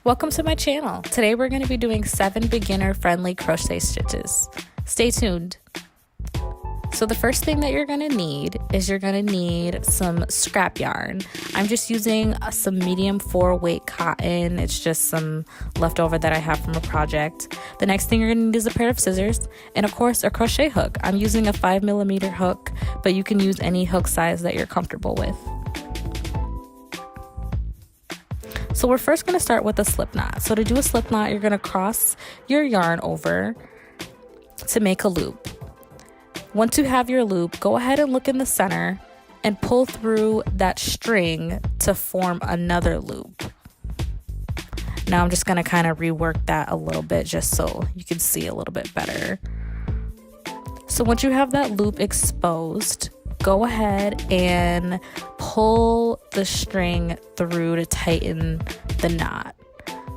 Welcome to my channel. Today we're going to be doing 7 beginner friendly crochet stitches. Stay tuned. So the first thing that you're going to need is some scrap yarn. I'm just using some medium 4 weight cotton. It's just some leftover that I have from a project. The next thing you're going to need is a pair of scissors and of course a crochet hook. I'm using a 5mm hook, but you can use any hook size that you're comfortable with. So we're first going to start with a slip knot. So to do a slip knot, you're going to cross your yarn over to make a loop. Once you have your loop, go ahead and look in the center and pull through that string to form another loop. Now I'm just going to kind of rework that a little bit just so you can see a little bit better. So once you have that loop exposed, go ahead and pull the string through to tighten the knot.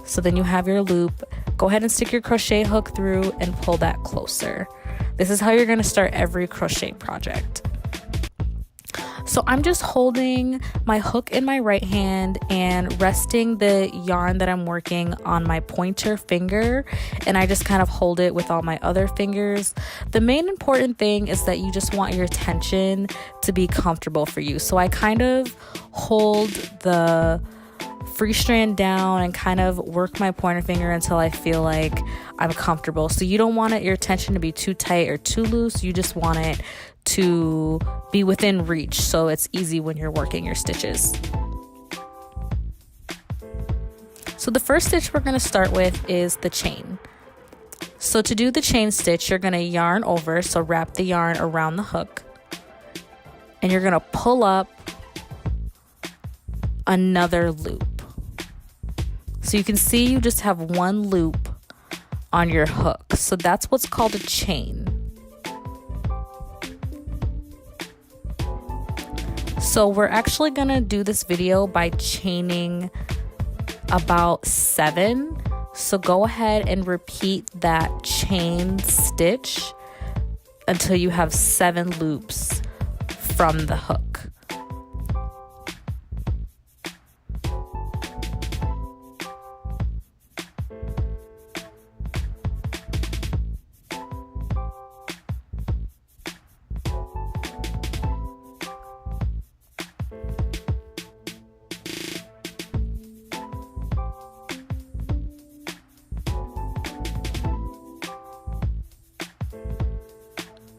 So then you have your loop. Go ahead and stick your crochet hook through and pull that closer. This is how you're going to start every crochet project. So I'm just holding my hook in my right hand and resting the yarn that I'm working on my pointer finger, and I just kind of hold it with all my other fingers. The main important thing is that you just want your tension to be comfortable for you. So I kind of hold the free strand down and kind of work my pointer finger until I feel like I'm comfortable. So you don't want your tension to be too tight or too loose. You just want it to be within reach so it's easy when you're working your stitches. So the first stitch we're going to start with is the chain. So to do the chain stitch, you're going to yarn over, so wrap the yarn around the hook, and you're going to pull up another loop. So you can see you just have one loop on your hook. So that's what's called a chain. So we're actually gonna do this video by chaining about 7. So go ahead and repeat that chain stitch until you have 7 loops from the hook.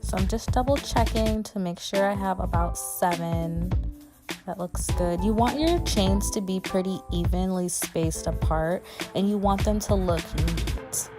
So I'm just double checking to make sure I have about 7. That looks good. You want your chains to be pretty evenly spaced apart, and you want them to look neat.